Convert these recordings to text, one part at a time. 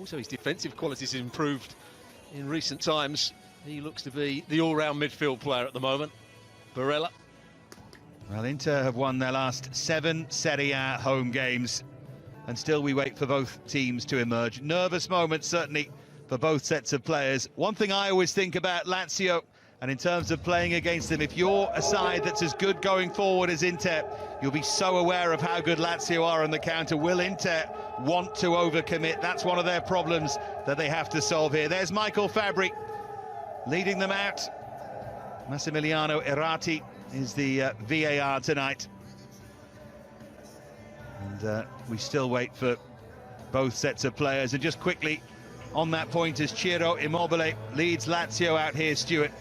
Also, his defensive qualities have improved in recent times. He looks to be the all-round midfield player at the moment. Barella. Well, Inter have won their last 7 Serie A home games, and still we wait for both teams to emerge. Nervous moments, certainly, for both sets of players. One thing I always think about Lazioo, and in terms of playing against them, if you're a side that's as good going forward as Inter, you'll be so aware of how good Lazioo are on the counter. Will Inter want to overcommit? That's one of their problems that they have to solve here. There's Michael Fabbri leading them out. Massimiliano Errati is the VAR tonight. And we still wait for both sets of players. And just quickly, on that point, as Ciro Immobile leads Lazioo out here, Stuart,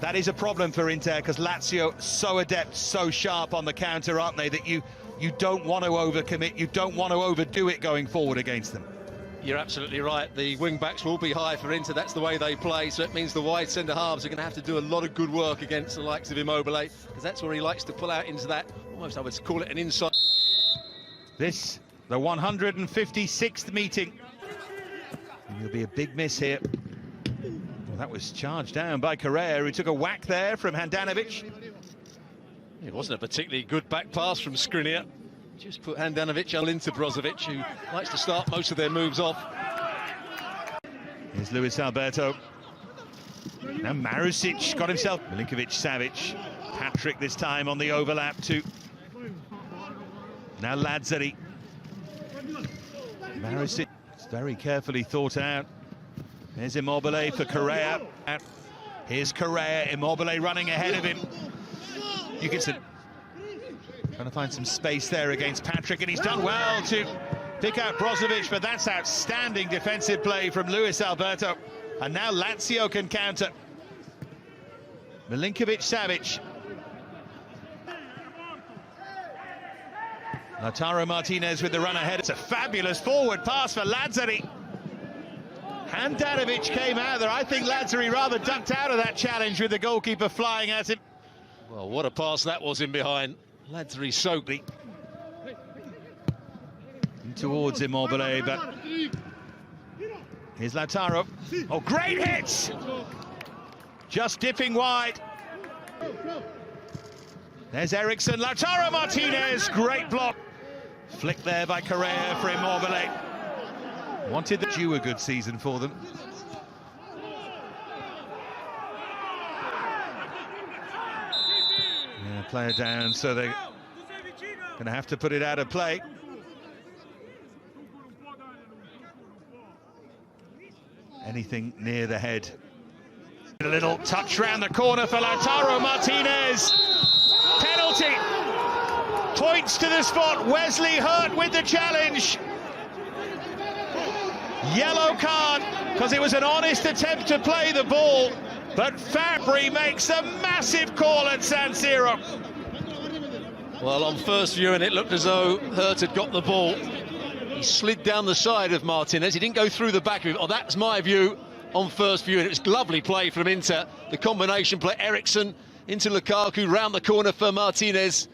that is a problem for Inter, because Lazioo so adept, so sharp on the counter, aren't they, that you don't want to overcommit, you don't want to overdo it going forward against them. You're absolutely right. The wing-backs will be high for Inter. That's the way they play, so it means the wide centre-halves are going to have to do a lot of good work against the likes of Immobile, because that's where he likes to pull out into that, almost I would call it an inside. This, the 156th meeting. And there'll be a big miss here. Well, that was charged down by Correa, who took a whack there from Handanovic. It wasn't a particularly good back pass from Skriniar. Just put Handanovic into Brozovic, who likes to start most of their moves off. Here's Luis Alberto. Now Marusic got himself. Milinkovic-Savic. Patrick this time on the overlap too. Now Lazioo. Marusic, it's very carefully thought out. There's Immobile for Correa. Here's Correa, Immobile running ahead of him. Hіghlіghts trying to find some space there against Patrick, and he's done well to pick out Brozovic, but that's outstanding defensive play from Luis Alberto. And now Lazioo can counter. Milinkovic-Savic. Lautaro Martinez with the run ahead. It's a fabulous forward pass for Lazioo. Handanovic came out there. I think Lazioo rather ducked out of that challenge with the goalkeeper flying at him. Well, what a pass that was in behind. Lazioo soaked. Towards Immobile, but here's Lautaro. Oh, great hits! Just dipping wide. There's Eriksson. Lautaro Martinez, great block. Flick there by Correa for Immobile. Wanted the due a good season for them. Yeah, player down, so they're going to have to put it out of play. Anything near the head. A little touch round the corner for Lautaro Martinez. Penalty. Points to the spot. Wesley Hurt with the challenge. Yellow card, because it was an honest attempt to play the ball. But Fabbri makes a massive call at San Siro. Well, on first viewing, it looked as though Hurt had got the ball. He slid down the side of Martinez. He didn't go through the back of him. Oh, that's my view on first view. And it was lovely play from Inter. The combination play, Eriksson into Lukaku, round the corner for Martinez.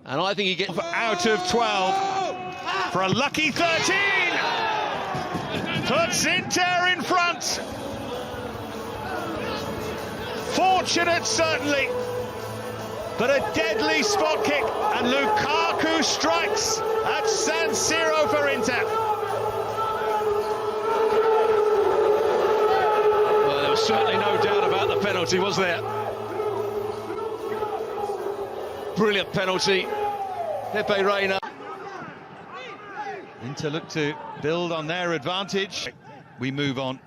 And I think he gets out of 12 for a lucky 13. Puts Inter in front. Fortunate, certainly, but a deadly spot kick, and Lukaku strikes at San Siro for Inter. Well, there was certainly no doubt about the penalty, was there? Brilliant penalty. Pepe Reina. Inter look to build on their advantage. We move on.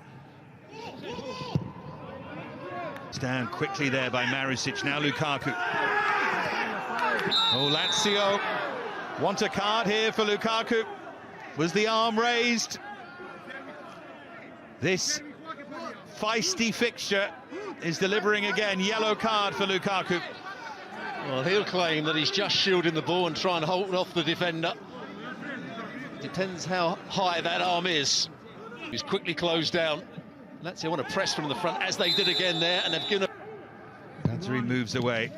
It's down quickly there by Marusic. Now Lukaku. Oh, Lazioo want a card here for Lukaku. Was the arm raised? This feisty fixture is delivering again. Yellow card for Lukaku. Well, he'll claim that he's just shielding the ball and trying to hold off the defender. Depends how high that arm is. He's quickly closed down. Lazioo want to press from the front, as they did again there, and they've given a... Lazioo moves away.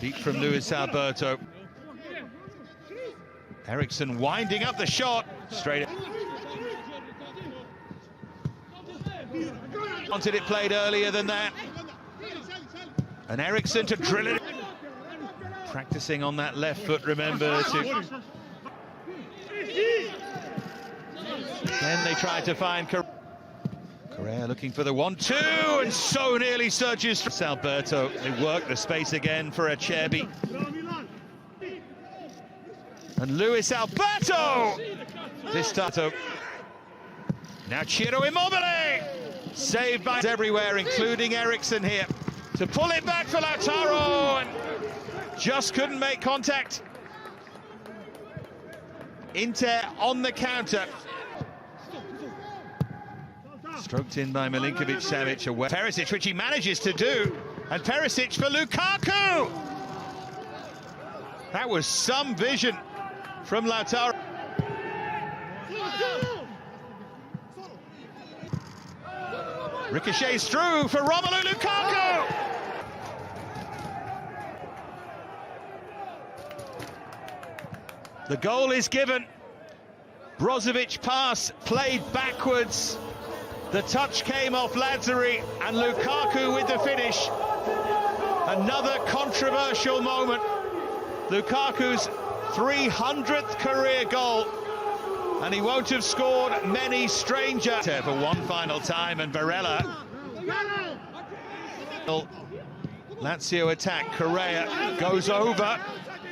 Deep from Luis Alberto. Eriksson winding up the shot. Straight. Wanted it played earlier than that. And Eriksson to drill it. Practicing on that left foot, remember, to... Then they tried to find Correa looking for the 1-2, and so nearly surges through. Alberto, they work the space again for Acerbi. And Luis Alberto! This time. Now Ciro Immobile! Saved by everywhere, including Eriksson here. To pull it back for Lautaro, and just couldn't make contact. Inter on the counter. Stroked in by Milinkovic-Savic away. Perisic, which he manages to do. And Perisic for Lukaku! That was some vision from Lautaro. Ricochets through for Romelu Lukaku! The goal is given. Brozovic pass played backwards. The touch came off Lazioo, and Lukaku with the finish. Another controversial moment. Lukaku's 300th career goal, and he won't have scored many stranger. For one final time, and Varela. Lazioo attack, Correa goes over.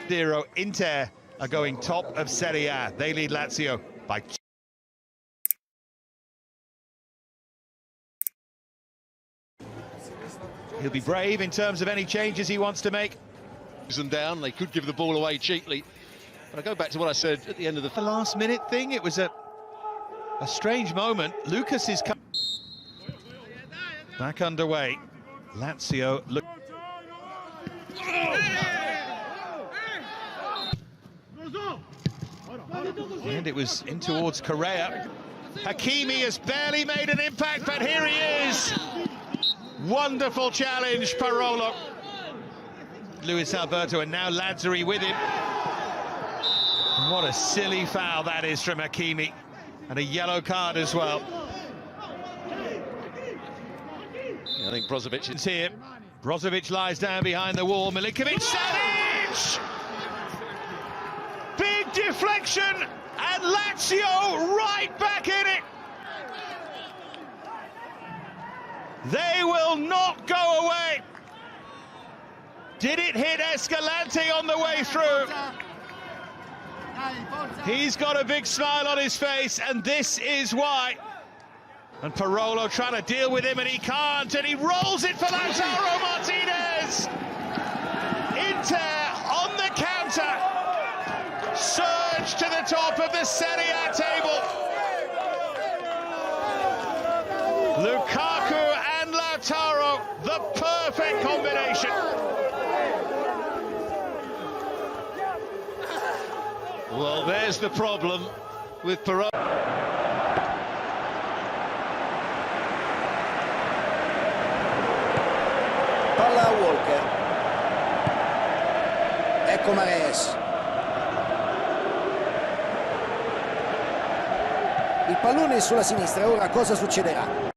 0, Inter are going top of Serie A. They lead Lazioo by... He'll be brave in terms of any changes he wants to make. Them down, they could give the ball away cheaply. But I go back to what I said at the end of the last minute thing. It was a strange moment. Lucas is back underway. Lazio look. And it was in towards Correa. Hakimi has barely made an impact, but here he is. Wonderful challenge, Parolo. Luis Alberto, and now Lazioo with him. And what a silly foul that is from Hakimi. And a yellow card as well. I think Brozovic is here. Brozovic lies down behind the wall. Milinkovic-Savic! Big deflection, and Lazio right back in it. They will not go away. Did it hit Escalante on the way through? He's got a big smile on his face, and this is why. And Parolo trying to deal with him, and he can't, and he rolls it for Lautaro Martinez. Inter on the counter. Surge to the top of the Serie A table. Lukaku and Lautaro, the perfect combination. Well, there's the problem with Parolo. Palla a Walker. Ecco Mares. Il pallone è sulla sinistra, ora cosa succederà?